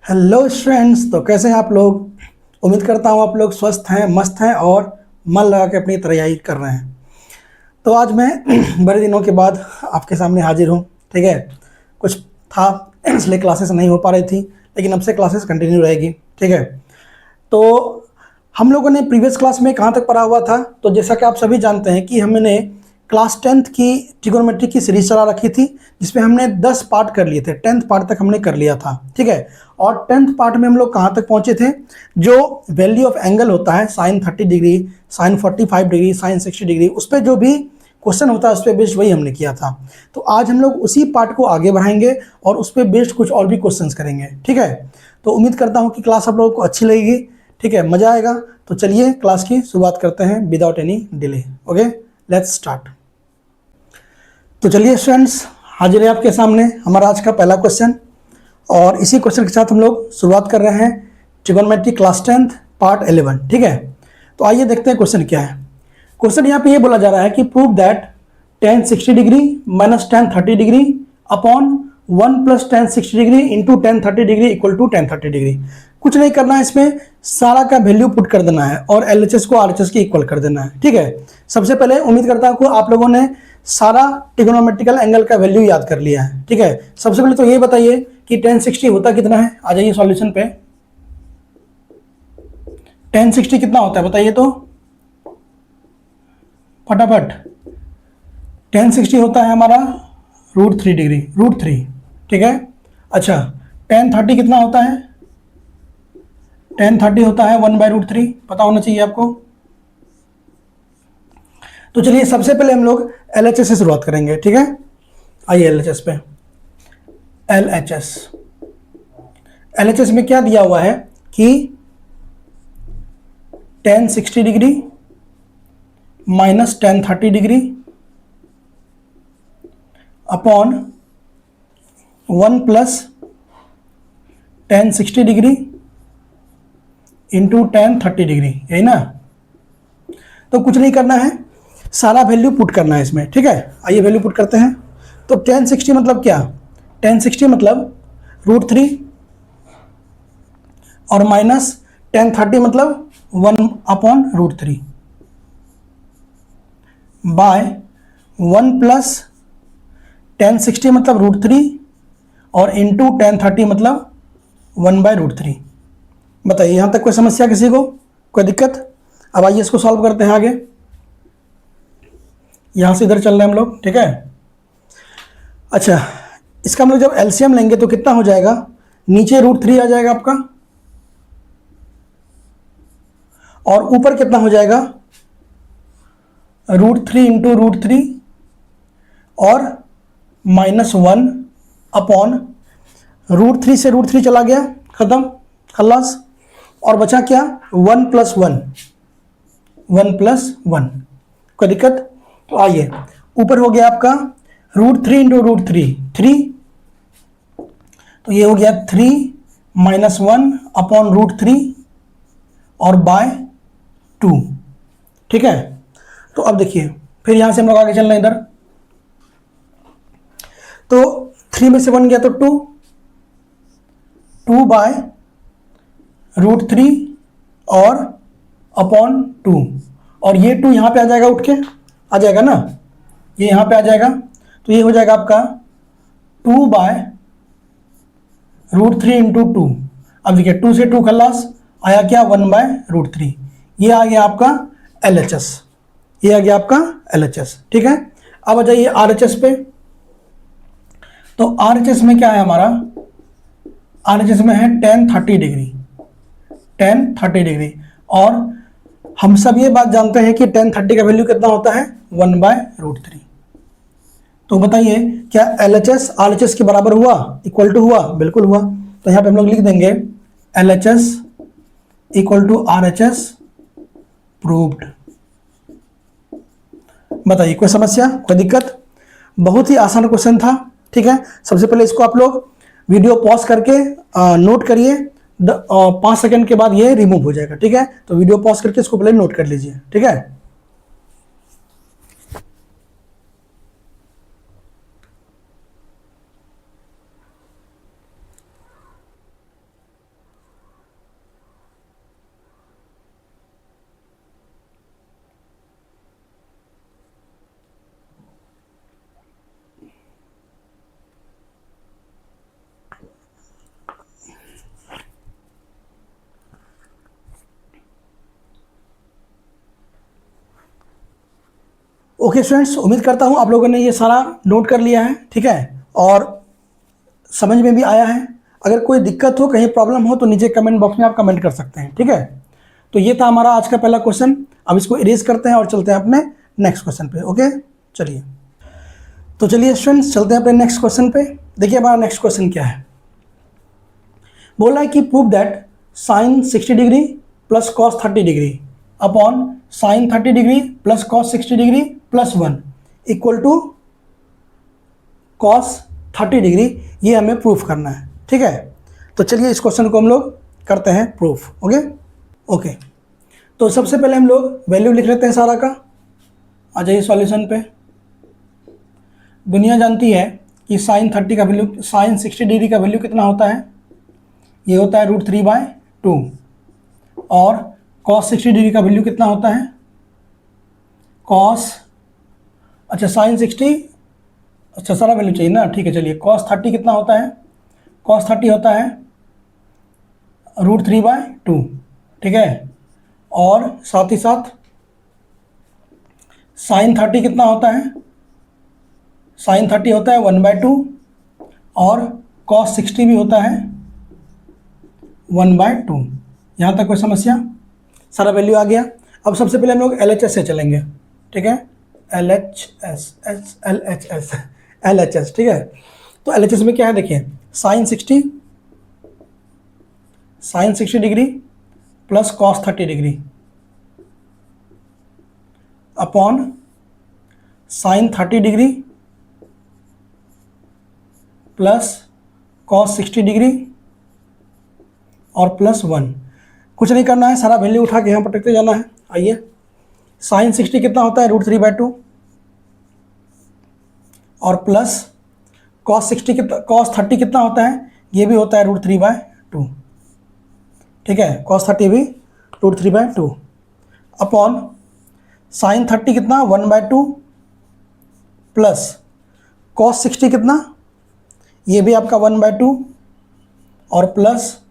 Hello students. तो कैसे हैं आप लोग। उम्मीद करता हूँ आप लोग स्वस्थ हैं, मस्त हैं और मन लगा के अपनी तैयारी कर रहे हैं। तो आज मैं बड़े दिनों के बाद आपके सामने हाजिर हूँ। ठीक है, कुछ था इसलिए क्लासेस नहीं हो पा रही थी, लेकिन अब से क्लासेस कंटिन्यू रहेगी। ठीक है, तो हम लोगों ने प्रीवियस क्लास में कहाँ तक पढ़ा हुआ था। तो जैसा कि आप सभी जानते हैं कि हमने क्लास 10th की ट्रिगोनोमेट्री की सीरीज चला रखी थी, जिसमें हमने 10 पार्ट कर लिए थे। 10th पार्ट तक हमने कर लिया था। ठीक है, और 10th पार्ट में हम लोग कहाँ तक पहुँचे थे, जो वैल्यू ऑफ एंगल होता है sine 30 degree, sine 45 degree, sine 60 degree, उस पर जो भी क्वेश्चन होता है उस पर बेस्ड वही हमने किया था। तो आज हम लोग उसी पार्ट को आगे बढ़ाएंगे और उस पर बेस्ड कुछ और भी क्वेश्चंस करेंगे। ठीक है, तो उम्मीद करता हूँ कि क्लास आप लोगों को अच्छी लगेगी। ठीक है, मज़ा आएगा। तो चलिए क्लास की शुरुआत करते हैं without any delay. Okay, let's start. तो चलिए स्टूडेंट्स, हाजिर है आपके सामने हमारा आज का पहला क्वेश्चन, और इसी क्वेश्चन के साथ हम लोग शुरुआत कर रहे हैं ट्रिगोनोमेट्री क्लास 10th पार्ट 11। ठीक है, तो आइए देखते हैं क्वेश्चन क्या है। क्वेश्चन यहाँ पे ये बोला जा रहा है कि prove that tan 60 degree minus tan 30 degree upon 1 plus tan 60 degree into tan 30 degree equal to tan 30 degree. कुछ नहीं करना है, इसमें सारा का वैल्यू पुट कर देना है और एलएचएस को आरएचएस के इक्वल कर देना है। ठीक है, सबसे पहले उम्मीद करता हूँ आप लोगों ने सारा ट्रिगोनोमेट्रिकल एंगल का वैल्यू याद कर लिया है। ठीक है, सबसे पहले तो ये बताइए कि tan 60 होता कितना है। आ जाइए सॉल्यूशन पे। tan 60 कितना होता है बताइए तो फटाफट। tan 60 होता है हमारा √3 डिग्री, √3। ठीक है, अच्छा tan 30 कितना होता है। tan 30 होता है 1/√3, पता होना चाहिए आपको। तो चलिए सबसे पहले हम लोग एलएचएस से शुरुआत करेंगे। ठीक है, आइए एलएचएस पे। एलएचएस एलएचएस में क्या दिया हुआ है कि tan 60 degree minus tan 30 degree upon 1 plus tan 60 degree into tan 30 degree, यही ना। तो कुछ नहीं करना है, सारा वैल्यू पुट करना है इसमें। ठीक है, आइए वैल्यू पुट करते हैं। तो tan 60 मतलब क्या, tan 60 मतलब √3 और माइनस tan 30 मतलब 1/√3 बाय 1 प्लस tan 60 मतलब √3 और इंटू tan 30 मतलब 1/√3। बताइए यहाँ तक कोई समस्या किसी को, कोई दिक्कत। अब आइए इसको सॉल्व करते हैं आगे। यहाँ से इधर चल रहे हैं हम लोग। ठीक है, अच्छा इसका हम लोग जब एलसीएम लेंगे तो कितना हो जाएगा, नीचे √3 आ जाएगा आपका और ऊपर कितना हो जाएगा, √3 इंटू √3 और -1 अपॉन √3 से √3 चला गया, खत्म, खल्लास। और बचा क्या, 1 प्लस 1, 1 प्लस 1। कोई दिक्कत। तो आइए ऊपर हो गया आपका √3 इंटू √3 3, तो ये हो गया 3 -1 अपॉन √3 और बाय 2। ठीक है, तो अब देखिए फिर यहां से हम लोग आगे चल रहे हैं इधर। तो 3 में से 1 गया तो 2, 2 बाय √3 और अपॉन 2, और ये 2 यहाँ पे आ जाएगा, उठ के आ जाएगा ना, ये यहाँ पे आ जाएगा। तो ये हो जाएगा आपका 2 बाय √3 इंटू 2। अब देखिए 2 से 2 खल्लास, आया क्या 1/√3। ये आ गया आपका एलएचएस, ये आ गया आपका एलएचएस। ठीक है, अब आ जाइए आरएचएस पे। तो आरएचएस में क्या है हमारा, आरएचएस में है tan 30 डिग्री, tan 30 डिग्री। और हम सब ये बात जानते हैं कि tan 30 का वैल्यू कितना होता है, 1/√3। तो बताइए क्या एलएचएस आरएचएस के बराबर हुआ, इक्वल टू हुआ, बिल्कुल हुआ। तो यहाँ पे हम लोग लिख देंगे LHS equal to RHS proved. बताइए कोई समस्या, कोई दिक्कत। बहुत ही आसान क्वेश्चन था। ठीक है, सबसे पहले इसको आप लोग वीडियो पॉज करके नोट करिए। 5 सेकंड के बाद ये रिमूव हो जाएगा। ठीक है, तो वीडियो पॉज करके इसको पहले नोट कर लीजिए। ठीक है, ओके स्टूडेंट्स, उम्मीद करता हूँ आप लोगों ने ये सारा नोट कर लिया है, ठीक है, और समझ में भी आया है। अगर कोई दिक्कत हो, कहीं प्रॉब्लम हो तो नीचे कमेंट बॉक्स में आप कमेंट कर सकते हैं, ठीक है। तो ये था हमारा आज का पहला क्वेश्चन। अब इसको इरेज करते हैं और चलते हैं अपने नेक्स्ट क्वेश्चन पे। ओके, चलिए। तो चलिए स्टूडेंट्स, चलते हैं अपने नेक्स्ट क्वेश्चन पे। देखिए हमारा नेक्स्ट क्वेश्चन क्या है। बोला है कि prove that sine 60 degree plus cos 30 degree upon sine 30 degree plus cos 60 degree plus 1 equal to cos 30 degree, ये हमें प्रूफ करना है, ठीक है। तो चलिए इस क्वेश्चन को हम लोग करते हैं प्रूफ। ओके, तो सबसे पहले हम लोग वैल्यू लिख लेते हैं सारा का। आ जाइए सॉल्यूशन पे। दुनिया जानती है कि साइन 30 का वैल्यू, साइन 60 डिग्री का वैल्यू कितना होता है, ये होता है √3/2। और कॉस 60 डिग्री का वैल्यू कितना होता है, कॉस, अच्छा साइन 60, अच्छा सारा वैल्यू चाहिए ना, ठीक है। चलिए कॉस 30 कितना होता है, कॉस 30 होता है √3/2, ठीक है। और साथ ही साथ साइन 30 कितना होता है, साइन 30 होता है 1/2 और कॉस 60 भी होता है 1/2। यहाँ तक कोई समस्या, सारा वैल्यू आ गया। अब सबसे पहले हम लोग LHS से चलेंगे, ठीक है। LHS, ठीक है। तो LHS में क्या है, देखिए sine 60 degree plus cos 30 degree upon sine 30 degree plus cos 60 degree और प्लस 1। कुछ नहीं करना है, सारा वैल्यू उठा के यहाँ पटकते जाना है। आइए, साइन 60 कितना होता है √3/2 और प्लस कॉस 30 कितना होता है, ये भी होता है √3/2, ठीक है। कॉस 30 भी √3/2 अपॉन साइन 30 कितना 1/2 प्लस कॉस 60 कितना, ये भी आपका 1/2 और प्लस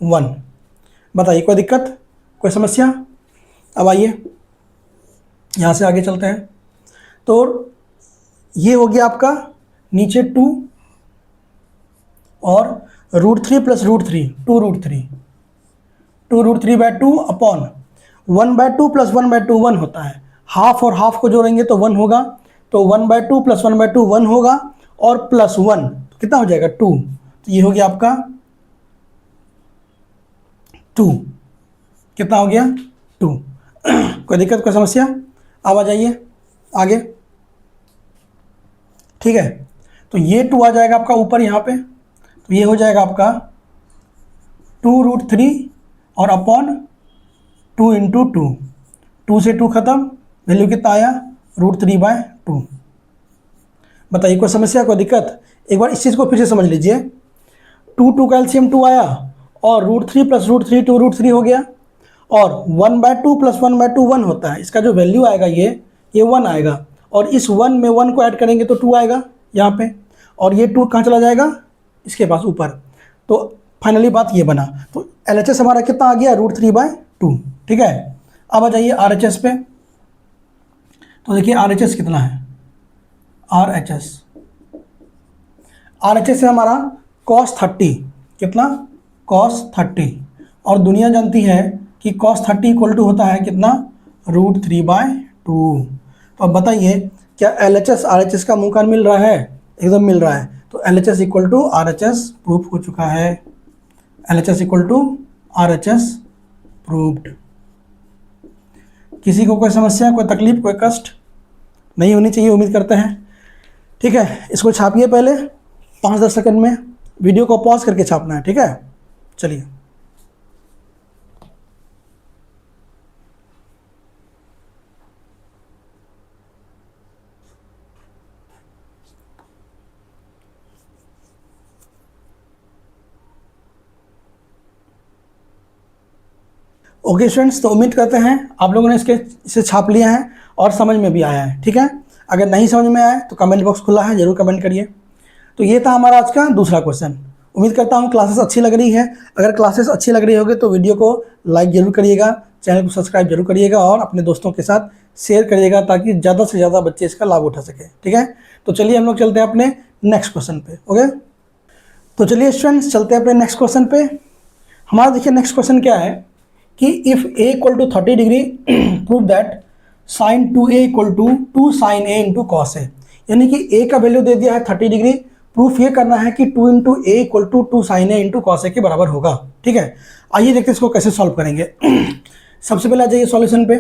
1। बताइए कोई दिक्कत, कोई समस्या। अब आइए यहाँ से आगे चलते हैं। तो ये हो गया आपका नीचे 2 और √3 प्लस √3 2√3/2 अपॉन 1/2 प्लस 1/2 1 होता है। हाफ और हाफ को जोड़ेंगे तो 1 होगा, तो 1/2 प्लस 1/2 1 होगा और प्लस 1 कितना हो जाएगा 2। तो ये हो गया आपका 2, कितना हो गया 2। कोई दिक्कत, कोई समस्या। अब आ जाइए आगे, ठीक है। तो ये 2 आ जाएगा आपका ऊपर यहाँ पे, तो ये हो जाएगा आपका 2√3 और अपॉन 2 × 2, 2 से 2 खत्म, वैल्यू कितना आया √3/2। बताइए कोई समस्या, कोई दिक्कत। एक बार इस चीज़ को फिर से समझ लीजिए। 2 का एलसीएम 2 आया और √3 प्लस √3 2√3 हो गया और 1/2 प्लस 1/2 1 होता है। इसका जो वैल्यू आएगा ये 1 आएगा और इस 1 में 1 को ऐड करेंगे तो 2 आएगा यहाँ पे, और ये 2 कहाँ चला जाएगा, इसके पास ऊपर। तो फाइनली बात ये बना। तो LHS हमारा कितना आ गया √3/2, ठीक है। अब आ जाइए RHS पे। तो देखिए RHS कितना है, RHS है हमारा cos 30, कितना cos 30, और दुनिया जानती है कि cos 30 इक्वल टू होता है कितना √3/2। तो अब बताइए क्या LHS RHS का मुँह कान मिल रहा है, एकदम मिल रहा है। तो LHS equal to RHS proof हो चुका है, LHS equal to RHS proved. किसी को कोई समस्या, कोई तकलीफ, कोई कष्ट नहीं होनी चाहिए, उम्मीद करते हैं, ठीक है। इसको छापिए पहले 5-10 सेकंड में, वीडियो को पॉज करके छापना है, ठीक है। चलिए ओके स्टूडेंट्स, तो उम्मीद करते हैं आप लोगों ने इसे छाप लिया है और समझ में भी आया है, ठीक है। अगर नहीं समझ में आया तो कमेंट बॉक्स खुला है, ज़रूर कमेंट करिए। तो ये था हमारा आज का दूसरा क्वेश्चन। उम्मीद करता हूँ क्लासेस अच्छी लग रही है। अगर क्लासेस अच्छी लग रही होगी तो वीडियो को लाइक ज़रूर करिएगा, चैनल को सब्सक्राइब जरूर करिएगा और अपने दोस्तों के साथ शेयर करिएगा ताकि ज़्यादा से ज़्यादा बच्चे इसका लाभ उठा सके। ठीक है, तो चलिए हम लोग चलते हैं अपने नेक्स्ट क्वेश्चन पे। ओके, तो चलिए स्टूडेंट्स चलते हैं अपने नेक्स्ट क्वेश्चन पे। हमारा देखिए नेक्स्ट क्वेश्चन क्या है कि if A equal to 30 degree prove that sine 2a equal to 2 sine a into cos A. यानी कि a का वैल्यू दे दिया है 30 डिग्री, प्रूफ ये करना है कि 2 into A equal to 2 sine A into cos A के बराबर होगा। ठीक है, आइए देखते हैं इसको कैसे सॉल्व करेंगे। सबसे पहले आ जाइए सॉल्यूशन पे।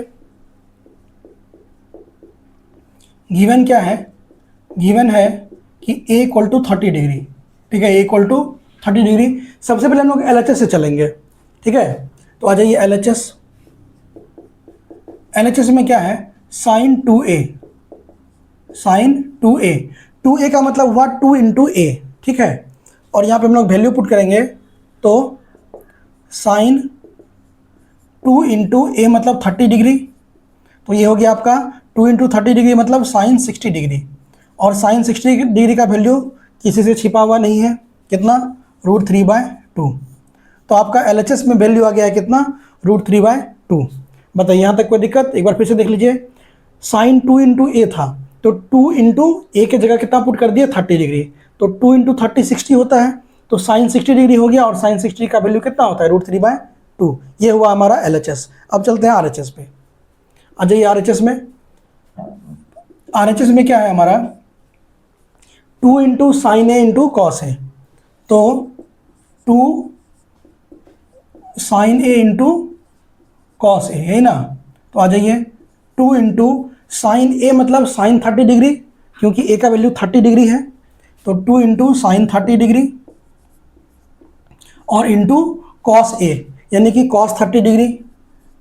गिवन क्या है, गिवन है कि a इक्वल टू 30 डिग्री। ठीक है, a इक्वल टू 30 डिग्री। सबसे पहले हम लोग LHS से चलेंगे। ठीक है, तो आ जाइए LHS। LHS में क्या है, sign 2a, sign 2a, 2a का मतलब हुआ 2 इंटू ए। ठीक है, और यहाँ पे हम लोग वैल्यू पुट करेंगे तो साइन 2 इंटू ए मतलब 30 डिग्री, तो ये हो गया आपका 2 इंटू 30 डिग्री मतलब साइन 60 डिग्री। और साइन 60 डिग्री का वैल्यू किसी से छिपा हुआ नहीं है, कितना, √3/2। तो आपका LHS में वैल्यू आ गया है कितना, √3/2। बताइए यहाँ तक कोई दिक्कत? एक बार फिर से देख लीजिए, साइन 2 इंटू ए था तो 2 इंटू ए के जगह कितना पुट कर दिया, 30 डिग्री, तो 2 इंटू 30 60 होता है, तो साइन 60 डिग्री हो गया। और साइन 60 का वैल्यू कितना होता है, √3/2। ये हुआ हमारा LHS। अब चलते हैं RHS पे। आ जाइए RHS में। RHS में क्या है हमारा, 2 into sine A into cos ए, तो 2 साइन ए इंटू कॉस ए है ना। तो आ जाइए 2 इंटू साइन ए मतलब साइन 30 डिग्री, क्योंकि ए का वैल्यू 30 डिग्री है, तो 2 इंटू साइन 30 डिग्री और इंटू कॉस ए यानी कि कॉस 30 डिग्री।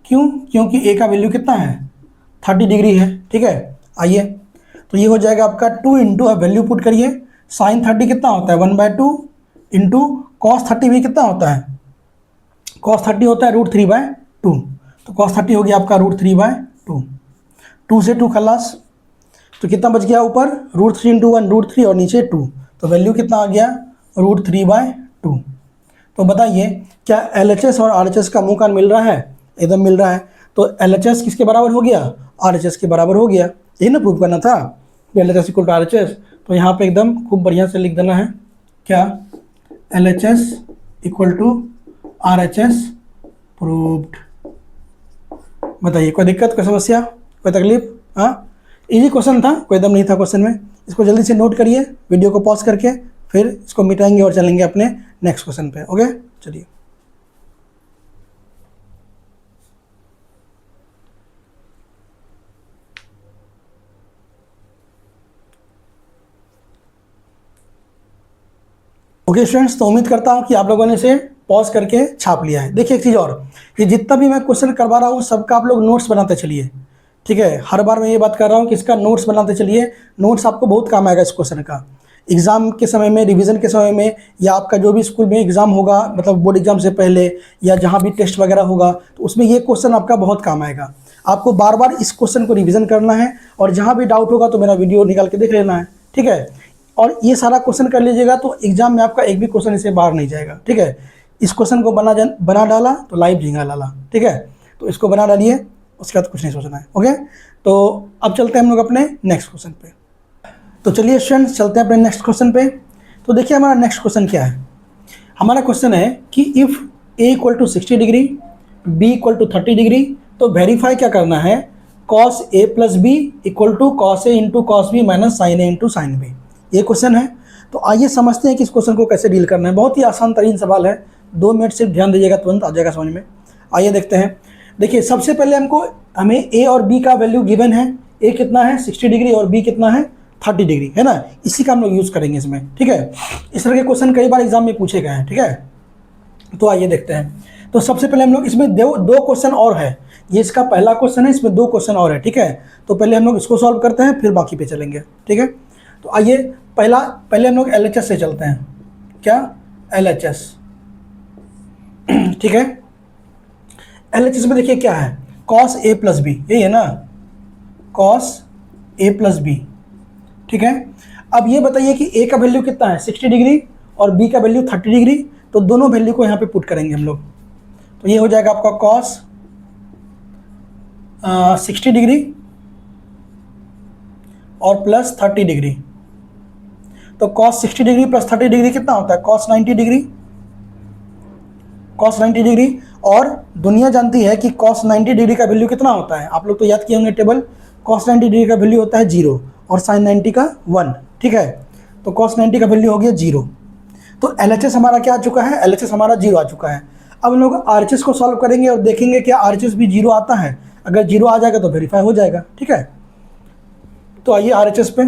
क्यों, क्योंकि ए का वैल्यू कितना है, 30 डिग्री है। ठीक है, आइए तो ये हो जाएगा आपका 2 इंटू, अब वैल्यू पुट करिए, साइन 30 कितना होता है 1/2 इंटू कॉस 30 भी कितना होता है, कॉस 30 होता है √3/2। तो कॉस 30 हो गया आपका √3/2। 2 से 2 खलास, तो कितना बच गया ऊपर, √3 इंटू 1 √3 और नीचे 2, तो वैल्यू कितना आ गया, √3/2। तो बताइए क्या LHS और RHS का मुँह कान मिल रहा है, एकदम मिल रहा है। तो LHS किसके बराबर हो गया, RHS के बराबर हो गया। यही ना प्रूव करना था, LHS इक्वल टू RHS। तो यहाँ पे एकदम खूब बढ़िया से लिख देना है क्या, LHS equal to RHS proved. बताइए कोई दिक्कत, कोई समस्या, कोई तकलीफ? हाँ, इजी क्वेश्चन था, कोई दम नहीं था क्वेश्चन में। इसको जल्दी से नोट करिए, वीडियो को पॉज करके, फिर इसको मिटाएंगे और चलेंगे अपने नेक्स्ट क्वेश्चन पे। ओके, चलिए। ओके स्टूडेंट्स, तो उम्मीद करता हूँ कि आप लोगों ने इसे पॉज करके छाप लिया है। देखिए एक चीज़ और, कि जितना भी मैं क्वेश्चन करवा रहा हूँ सबका आप लोग नोट्स बनाते चलिए। ठीक है, हर बार मैं ये बात कर रहा हूँ कि इसका नोट्स बनाते चलिए। नोट्स आपको बहुत काम आएगा इस क्वेश्चन का, एग्ज़ाम के समय में, रिवीजन के समय में, या आपका जो भी स्कूल में एग्ज़ाम होगा, मतलब बोर्ड एग्जाम से पहले, या जहाँ भी टेस्ट वगैरह होगा, तो उसमें ये क्वेश्चन आपका बहुत काम आएगा। आपको बार बार इस क्वेश्चन को रिविज़न करना है, और जहाँ भी डाउट होगा तो मेरा वीडियो निकाल के देख लेना है। ठीक है, और ये सारा क्वेश्चन कर लीजिएगा तो एग्जाम में आपका एक भी क्वेश्चन इससे बाहर नहीं जाएगा। ठीक है, इस क्वेश्चन को बना डाला तो लाइव झींगा लाला। ठीक है, तो इसको बना डालिए, उसके बाद कुछ नहीं सोचना है। ओके, तो अब चलते हैं हम लोग अपने नेक्स्ट क्वेश्चन पे। तो चलिए स्टूडेंट्स चलते हैं अपने नेक्स्ट क्वेश्चन पे। तो देखिए हमारा नेक्स्ट क्वेश्चन क्या है। हमारा क्वेश्चन है कि if a equal to 60 degree, b equal to 30 degree, तो वेरीफाई क्या करना है, cos a plus B equal to cos a into cos b minus sine a into sine b। ये क्वेश्चन है। तो आइए समझते हैं कि इस क्वेश्चन को कैसे डील करना है। बहुत ही आसान तरीन सवाल है, 2 मिनट सिर्फ ध्यान दीजिएगा, तुरंत आ जाएगा समझ में। आइए देखते हैं। देखिए सबसे पहले हमें a और b का वैल्यू गिवन है। a कितना है 60 डिग्री और b कितना है 30 डिग्री, है ना। इसी का हम लोग यूज़ करेंगे इसमें। ठीक है, इस तरह के क्वेश्चन कई बार एग्जाम में पूछे गए हैं। ठीक है, तो आइए देखते हैं। तो सबसे पहले हम लोग इसमें दो क्वेश्चन और है। ये इसका पहला क्वेश्चन है, इसमें 2 क्वेश्चन और है। ठीक है, तो पहले हम लोग इसको सॉल्व करते हैं, फिर बाकी पे चलेंगे। ठीक है, तो आइए पहले हम लोग LHS से चलते हैं। क्या, LHS। ठीक है, LHS में देखिए क्या है, cos a प्लस बी, यही है ना, cos a प्लस बी। ठीक है, अब ये बताइए कि a का वैल्यू कितना है 60 डिग्री और b का वैल्यू 30 डिग्री, तो दोनों वैल्यू को यहाँ पे पुट करेंगे हम लोग। तो ये हो जाएगा आपका cos 60 डिग्री और प्लस 30 डिग्री। तो cos 60 डिग्री प्लस 30 डिग्री कितना होता है? cos 90 degree. cos 90 डिग्री, और दुनिया जानती है कि cos 90 डिग्री का वैल्यू कितना होता है? आप लोग तो याद किए होंगे टेबल। cos 90 डिग्री का वैल्यू होता है 0 और sin 90 का 1। ठीक है, तो cos 90 का वैल्यू हो गया 0। तो LHS हमारा क्या आ चुका है? LHS हमारा 0 आ चुका है। अब हम लोग RHS को सॉल्व करेंगे और देखेंगे क्या RHS भी 0 आता है। अगर 0 आ जाएगा तो वेरीफाई हो जाएगा। ठीक है, तो आइए RHS पे।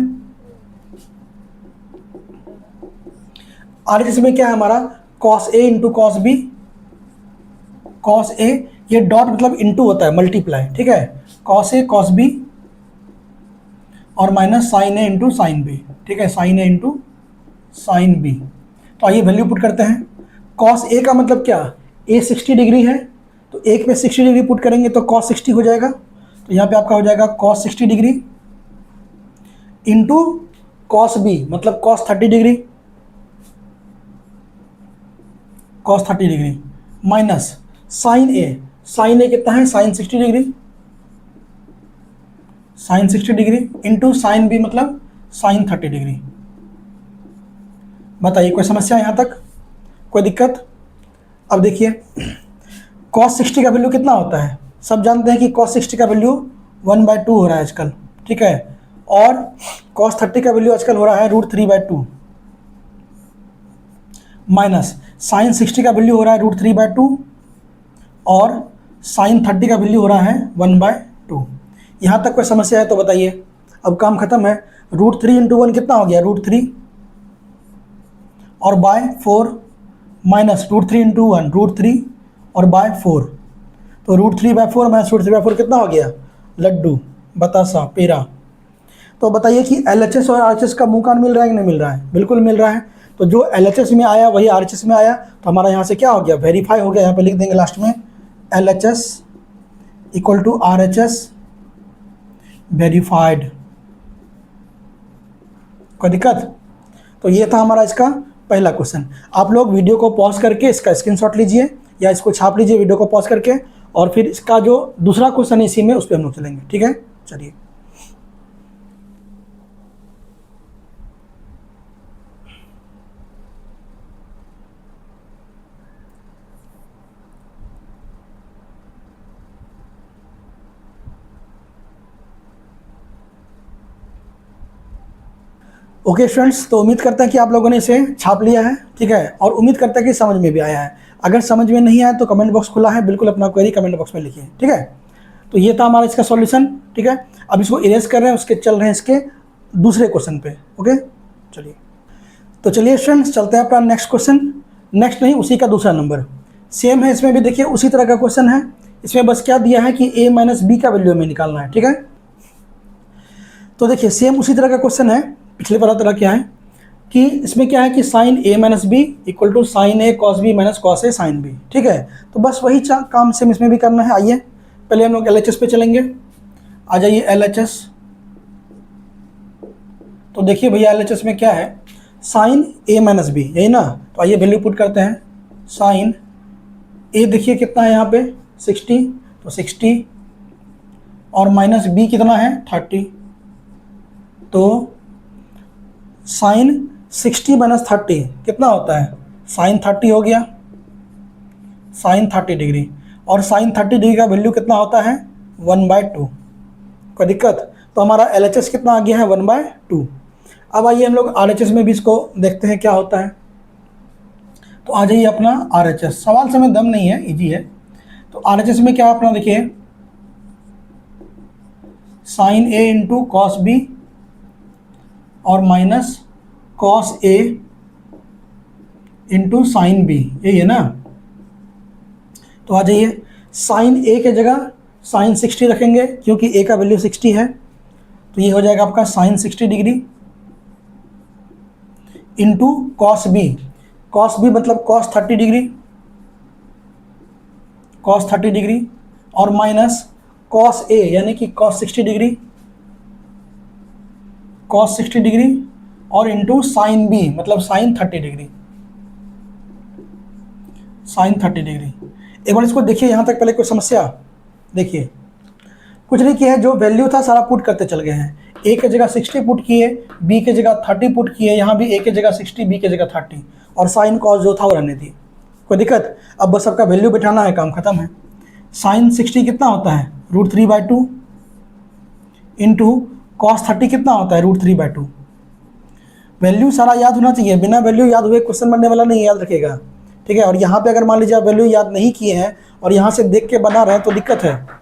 RHS में क्या है हमारा? cos A into cos B। cos A, ये डॉट मतलब इंटू होता है, मल्टीप्लाई। ठीक है, cos A cos B और minus sin A into sin B। ठीक है, sin A into sin B। तो आइए वैल्यू पुट करते हैं। cos A का मतलब क्या? A 60 डिग्री है, तो एक पे 60 डिग्री पुट करेंगे तो cos 60 हो जाएगा। तो यहाँ पे आपका हो जाएगा cos 60 degree into cos B मतलब cos 30 degree, cos 30 degree minus sin A। sin A कितना है? sin 60 degree, sin 60 degree into sin B मतलब sin 30 डिग्री। बताइए कोई समस्या यहाँ तक? कोई दिक्कत? अब देखिए cos 60 का वैल्यू कितना होता है? सब जानते हैं कि cos 60 का वैल्यू 1/2 हो रहा है आजकल। ठीक है, और cos 30 का वैल्यू आजकल हो रहा है √3/2 माइनस sin 60 का वैल्यू हो रहा है √3/2 और sin 30 का वैल्यू हो रहा है 1/2। यहाँ तक कोई समस्या है तो बताइए। अब काम खत्म है। √3 इंटू 1 कितना हो गया? √3 और बाय 4 माइनस √3 इंटू 1 √3 और बाय 4। तो √3/4 माइनस √3/4 कितना हो गया? लड्डू, बतासा, पेड़ा। तो बताइए कि LHS और RHS का मुँह कान मिल रहा है कि नहीं मिल रहा है? बिल्कुल मिल रहा है। तो जो LHS में आया वही RHS में आया, तो हमारा यहाँ से क्या हो गया? वेरीफाई हो गया। यहाँ पे लिख देंगे लास्ट में LHS equal to RHS verified. कोई दिक्कत? तो ये था हमारा इसका पहला क्वेश्चन। आप लोग वीडियो को पॉज करके इसका स्क्रीनशॉट लीजिए या इसको छाप लीजिए वीडियो को पॉज करके, और फिर इसका जो दूसरा क्वेश्चन है इसी में उस पर हम लोग चलेंगे। ठीक है, चलिए। ओके स्टूडेंट्स, तो उम्मीद करता है कि आप लोगों ने इसे छाप लिया है। ठीक है, और उम्मीद करता है कि समझ में भी आया है। अगर समझ में नहीं आया तो कमेंट बॉक्स खुला है, बिल्कुल अपना क्वेरी कमेंट बॉक्स में लिखिए। ठीक है, तो ये था हमारा इसका सॉल्यूशन। ठीक है, अब इसको इरेज कर रहे हैं, उसके चल रहे हैं इसके दूसरे क्वेश्चन पे। ओके, चलिए। तो चलिए स्टूडेंट्स, चलते हैं अपना नेक्स्ट क्वेश्चन। नेक्स्ट नहीं, उसी का दूसरा नंबर सेम है। इसमें भी देखिए उसी तरह का क्वेश्चन है। इसमें बस क्या दिया है कि A माइनस B का वैल्यू हमें निकालना है। ठीक है, तो देखिए सेम उसी तरह का क्वेश्चन है। पिछले वाला तरह क्या है कि इसमें क्या है कि sine A minus B equal to sine A cos B minus cos A sin B। ठीक है, तो बस वही काम सेम इसमें भी करना है। आइए पहले हम लोग LHS पे चलेंगे। आ जाइए LHS। तो देखिए भैया LHS में क्या है? साइन A माइनस बी, यही ना। तो आइए वैल्यू पुट करते हैं। साइन A देखिए कितना है यहाँ पे 60, तो 60 और माइनस B कितना है 30, तो साइन 60 माइनस 30 कितना होता है? साइन 30 हो गया, साइन 30 डिग्री। और साइन 30 डिग्री का वैल्यू कितना होता है? 1/2। कोई दिक्कत? तो हमारा LHS कितना आ गया है? 1/2। अब आइए हम लोग RHS में भी इसको देखते हैं क्या होता है। तो आ जाइए अपना RHS। सवाल से में दम नहीं है, इजी है। तो RHS में क्या अपना देखिए sine A into cos B और minus cos A into sine B, यही है ना। तो आ जाइए साइन A के जगह साइन 60 रखेंगे क्योंकि A का वैल्यू 60 है। तो ये हो जाएगा आपका sine 60 degree into cos B। cos B मतलब cos 30 डिग्री, cos 30 डिग्री और माइनस cos A यानी कि cos 60 डिग्री, cos 60 डिग्री और इंटू साइन B मतलब साइन 30 डिग्री, साइन 30 डिग्री। एक बार इसको देखिए यहाँ तक पहले कोई समस्या? देखिए कुछ नहीं किया है, जो वैल्यू था सारा पुट करते चल गए हैं। ए की जगह 60 पुट किए, बी की जगह 30 पुट किए, यहाँ भी ए की जगह 60, बी की जगह 30, और साइन कॉस जो था वो रहने दी। कोई दिक्कत? अब बस आपका वैल्यू बिठाना है, काम खत्म है। साइन 60 कितना होता है? √3/2 इंटू कॉस 30 कितना होता है? √3/2। वैल्यू सारा याद होना चाहिए, बिना वैल्यू याद हुए क्वेश्चन बनने वाला नहीं, याद रखेगा, ठीक है। और यहाँ पे अगर मान लीजिए आप वैल्यू याद नहीं किए हैं और यहाँ से देख के बना रहे हैं तो दिक्कत है।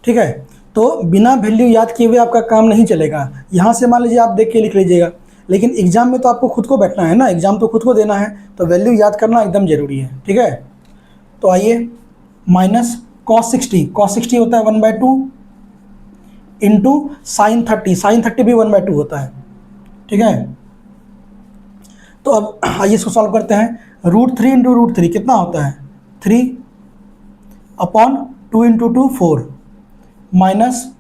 ठीक है, तो बिना वैल्यू याद किए हुए आपका काम नहीं चलेगा। यहाँ से मान लीजिए आप देख के लिख लीजिएगा, लेकिन एग्जाम में तो आपको खुद को बैठना है ना, एग्जाम तो खुद को देना है, तो वैल्यू याद करना एकदम जरूरी है, ठीक है। तो आइए, माइनस कॉस 60 होता है 1/2 इंटू साइन 30 भी 1/2 होता है, ठीक है। तो अब आइए इसको सॉल्व करते हैं। √3 इंटू √3 कितना होता है? 3/2 इंटू 2 4 माइनस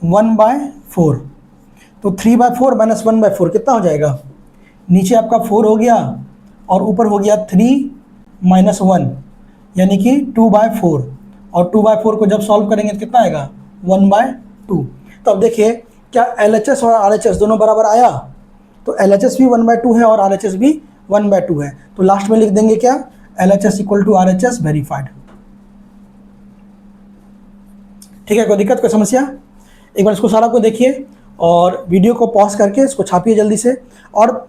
1/4। तो 3/4 माइनस 1/4 कितना हो जाएगा? नीचे आपका 4 हो गया और ऊपर हो गया 3 माइनस 1, यानी कि 2/4, और 2/4 को जब सॉल्व करेंगे तो कितना आएगा? 1/2। तो अब देखिए, क्या LHS और RHS दोनों बराबर आया? तो LHS भी 1/2 है और RHS भी 1/2 है, तो लास्ट में लिख देंगे क्या? LHS equal to RHS verified. ठीक है, कोई दिक्कत, कोई समस्या? एक बार इसको सारा को देखिए और वीडियो को पॉज करके इसको छापिए जल्दी से। और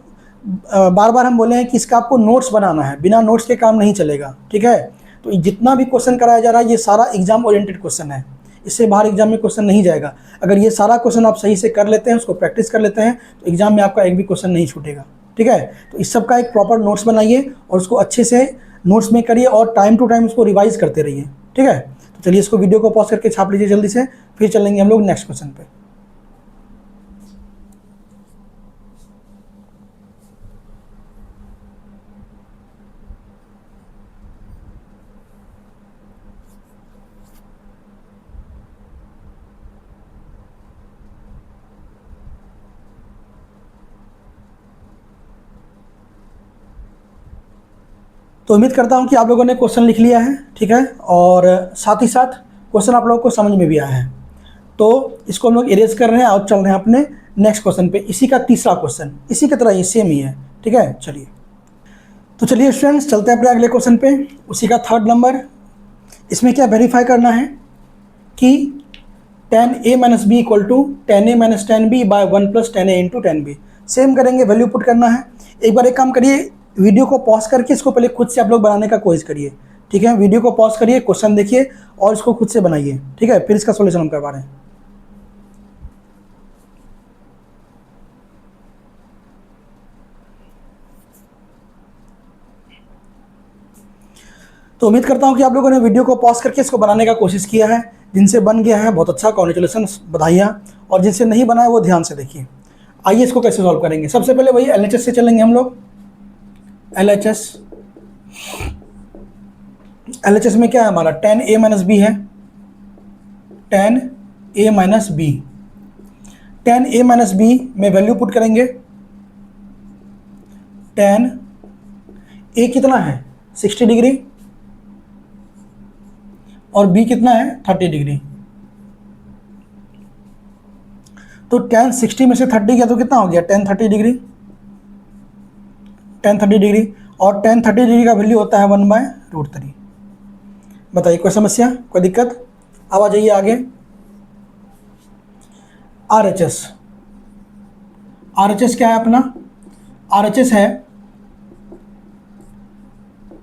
बार बार हम बोले हैं कि इसका आपको नोट्स बनाना है, बिना नोट्स के काम नहीं चलेगा, ठीक है। तो जितना भी क्वेश्चन कराया जा रहा है ये सारा एग्जाम ओरिएंटेड क्वेश्चन है, इससे बाहर एग्जाम में क्वेश्चन नहीं जाएगा। अगर ये सारा क्वेश्चन आप सही से कर लेते हैं, उसको प्रैक्टिस कर लेते हैं, तो एग्जाम में आपका एक भी क्वेश्चन नहीं छूटेगा, ठीक है। तो इस सब का एक प्रॉपर नोट्स बनाइए और उसको अच्छे से नोट्स में करिए और टाइम टू टाइम उसको रिवाइज करते रहिए, ठीक है। तो चलिए इसको वीडियो को पॉज करके छाप लीजिए जल्दी से, फिर चलेंगे हम लोग नेक्स्ट क्वेश्चन पे। तो उम्मीद करता हूँ कि आप लोगों ने क्वेश्चन लिख लिया है, ठीक है, और साथ ही साथ क्वेश्चन आप लोगों को समझ में भी आया है। तो इसको हम लोग इरेज कर रहे हैं और चल रहे हैं अपने नेक्स्ट क्वेश्चन पे। इसी का तीसरा क्वेश्चन, इसी की तरह ही सेम ही है, ठीक है। चलिए, तो चलिए स्टूडेंट्स, चलते हैं अपने अगले क्वेश्चन पे, उसी का 3rd नंबर। इसमें क्या वेरीफाई करना है कि tan a minus B equal to tan a minus tan b by 1 plus tan a into tan b। Same करेंगे, वैल्यू पुट करना है। एक बार एक काम करिए, वीडियो को पॉज करके इसको पहले खुद से आप लोग बनाने का कोशिश करिए, ठीक है। वीडियो को पॉज करिए, क्वेश्चन देखिए और इसको खुद से बनाइए, ठीक है, फिर इसका सॉल्यूशन हम करवा रहे हैं। तो उम्मीद करता हूं कि आप लोगों ने वीडियो को पॉज करके इसको बनाने का कोशिश किया है। जिनसे बन गया है बहुत अच्छा, कॉन्ग्रेचुलेसन, बधाइयाँ। और जिनसे नहीं बना है वो ध्यान से देखिए। आइए इसको कैसे सॉल्व करेंगे। सबसे पहले वही LHS से चलेंगे हम लोग। LHS में क्या है हमारा? tan a माइनस बी है, tan a minus B. tan a minus B में वैल्यू पुट करेंगे। tan a कितना है? 60 डिग्री, और b कितना है? 30 डिग्री। तो tan 60 में से 30 गया तो कितना हो गया? tan 30 डिग्री, tan 30 डिग्री, और tan 30 डिग्री का वैल्यू होता है 1/√3। बताइए, कोई समस्या, कोई दिक्कत? अब आ जाइए आगे। RHS क्या है अपना? RHS है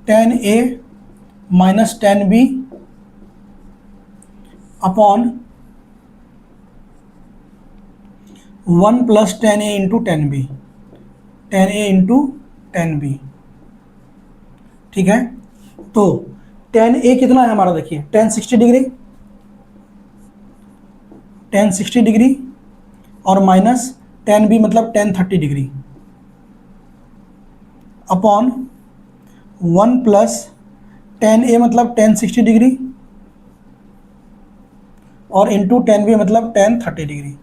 tan a minus tan b upon 1 plus tan a into tan b, tan a into tan b, ठीक है। तो tan a कितना है हमारा? देखिए, tan 60 डिग्री, tan 60 डिग्री, और माइनस tan b मतलब tan 30 degree, upon 1 plus tan a मतलब tan 60 डिग्री, और इंटू tan b मतलब tan 30 डिग्री।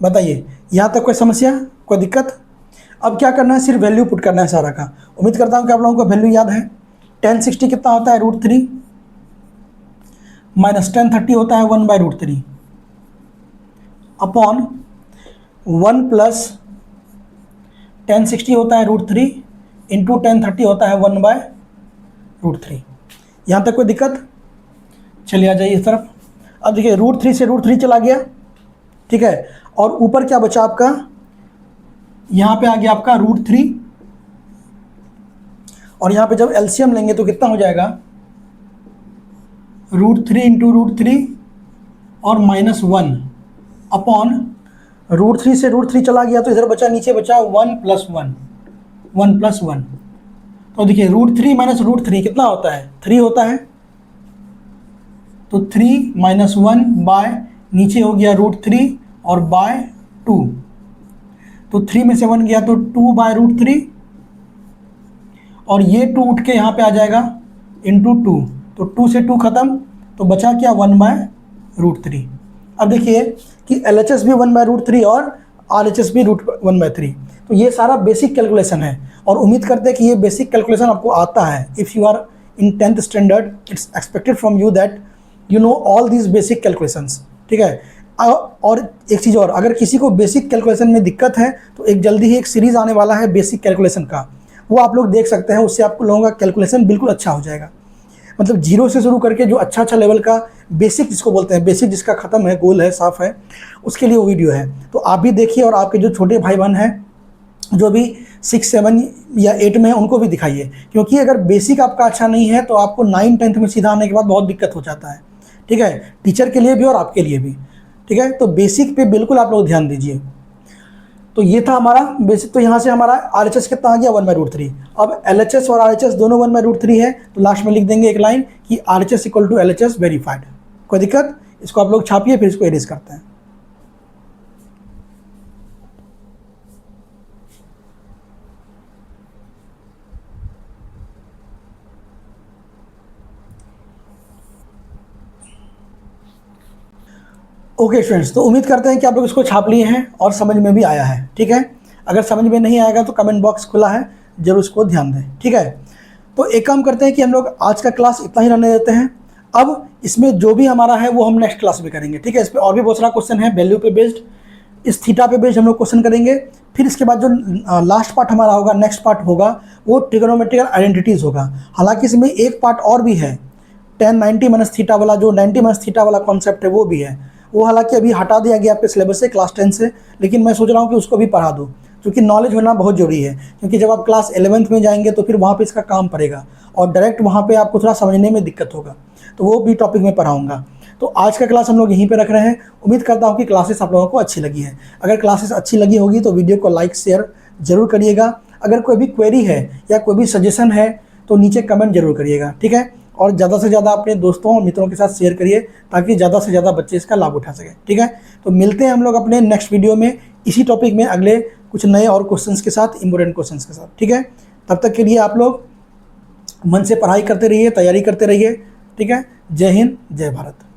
बताइए, यहाँ तक कोई समस्या, कोई दिक्कत? अब क्या करना है, सिर्फ वैल्यू पुट करना है सारा का। उम्मीद करता हूँ कि आप लोगों को वैल्यू याद है। 1060 कितना होता है, √3 माइनस 1030 होता है 1/√3 अपॉन 1 प्लस 1060 होता है √3 इंटू 1030 होता है 1/√3। यहाँ तक कोई दिक्कत? चलिए आ जाइए इस तरफ। अब देखिए √3 से √3 चला गया, ठीक है, और ऊपर क्या बचा आपका, यहाँ पे आ गया आपका √3, और यहाँ पे जब एलसीएम लेंगे तो कितना हो जाएगा, √3 इंटू √3 और -1 अपॉन √3 से √3 चला गया तो इधर बचा, नीचे बचा 1 + 1। तो देखिए √3 माइनस √3 कितना होता है, 3 होता है। तो 3 - 1 बाय नीचे हो गया √3 और बाय 2। तो 3 में से 1 गया तो 2/√3 और ये 2 उठ के यहाँ पे आ जाएगा इंटू 2। तो 2 से 2 खत्म, तो बचा क्या, 1/√3। अब देखिए कि LHS भी 1/√3 और RHS भी √1/3। तो ये सारा बेसिक कैलकुलेशन है और उम्मीद करते हैं कि ये बेसिक कैलकुलेशन आपको आता है। If you are in 10th standard, it's expected from you that you know all these basic calculations, ठीक है। और एक चीज़ और, अगर किसी को बेसिक कैलकुलेशन में दिक्कत है तो एक जल्दी ही एक सीरीज़ आने वाला है बेसिक कैलकुलेशन का, वो आप लोग देख सकते हैं। उससे आपको लोगों का कैलकुलेशन बिल्कुल अच्छा हो जाएगा। मतलब जीरो से शुरू करके जो अच्छा लेवल का बेसिक जिसको बोलते हैं, बेसिक जिसका ख़त्म है, गोल है, साफ़ है, उसके लिए वो वीडियो है। तो आप भी देखिए और आपके जो छोटे भाई बहन हैं जो भी 6, 7 या 8 में हैं उनको भी दिखाइए, क्योंकि अगर बेसिक आपका अच्छा नहीं है तो आपको 9, 10th में सीधा आने के बाद बहुत दिक्कत हो जाता है, ठीक है, टीचर के लिए भी और आपके लिए भी, ठीक है। तो बेसिक पे बिल्कुल आप लोग ध्यान दीजिए। तो ये था हमारा बेसिक। तो यहाँ से हमारा RHS कितना आ गया, 1/√3। अब LHS और RHS दोनों 1/√3 है, तो लास्ट में लिख देंगे एक लाइन कि RHS = LHS वेरीफाइड। कोई दिक्कत? इसको आप लोग छापिए, फिर इसको एरेज करते हैं। ओके स्टूडेंट्स, तो उम्मीद करते हैं कि आप लोग इसको छाप लिए हैं और समझ में भी आया है, ठीक है। अगर समझ में नहीं आएगा तो कमेंट बॉक्स खुला है, जरूर उसको ध्यान दें, ठीक है। तो एक काम करते हैं कि हम लोग आज का क्लास इतना ही रहने देते हैं। अब इसमें जो भी हमारा है वो हम नेक्स्ट क्लास में करेंगे, ठीक है। इस पर और भी बहुत सारा क्वेश्चन है, वैल्यू पे बेस्ड, इस थीटा पे बेस्ड हम लोग क्वेश्चन करेंगे। फिर इसके बाद जो लास्ट पार्ट हमारा होगा, नेक्स्ट पार्ट होगा, वो ट्रिग्नोमेट्रिकल आइडेंटिटीज़ होगा। हालांकि इसमें एक पार्ट और भी है, tan 90 - थीटा वाला, जो 90 - थीटा वाला कॉन्सेप्ट है वो भी है। वो हालांकि अभी हटा दिया गया आपके सिलेबस से क्लास 10 से, लेकिन मैं सोच रहा हूँ कि उसको भी पढ़ा दूँ, क्योंकि नॉलेज होना बहुत ज़रूरी है। क्योंकि जब आप क्लास 11th में जाएंगे तो फिर वहाँ पे इसका काम पड़ेगा और डायरेक्ट वहाँ पे आपको थोड़ा समझने में दिक्कत होगा, तो वो भी टॉपिक में पढ़ाऊँगा। तो आज का क्लास हम लोग यहीं पे रख रहे हैं। उम्मीद करता हूँ कि क्लासेस आप लोगों को अच्छी लगी है। अगर क्लासेस अच्छी लगी होगी तो वीडियो को लाइक शेयर ज़रूर करिएगा। अगर कोई भी क्वेरी है या कोई भी सजेशन है तो नीचे कमेंट जरूर करिएगा, ठीक है। और ज़्यादा से ज़्यादा अपने दोस्तों और मित्रों के साथ शेयर करिए ताकि ज़्यादा से ज़्यादा बच्चे इसका लाभ उठा सकें, ठीक है। तो मिलते हैं हम लोग अपने नेक्स्ट वीडियो में इसी टॉपिक में अगले कुछ नए और क्वेश्चंस के साथ, इंपॉर्टेंट क्वेश्चंस के साथ, ठीक है। तब तक के लिए आप लोग मन से पढ़ाई करते रहिए, तैयारी करते रहिए, ठीक है। जय हिंद, जय भारत।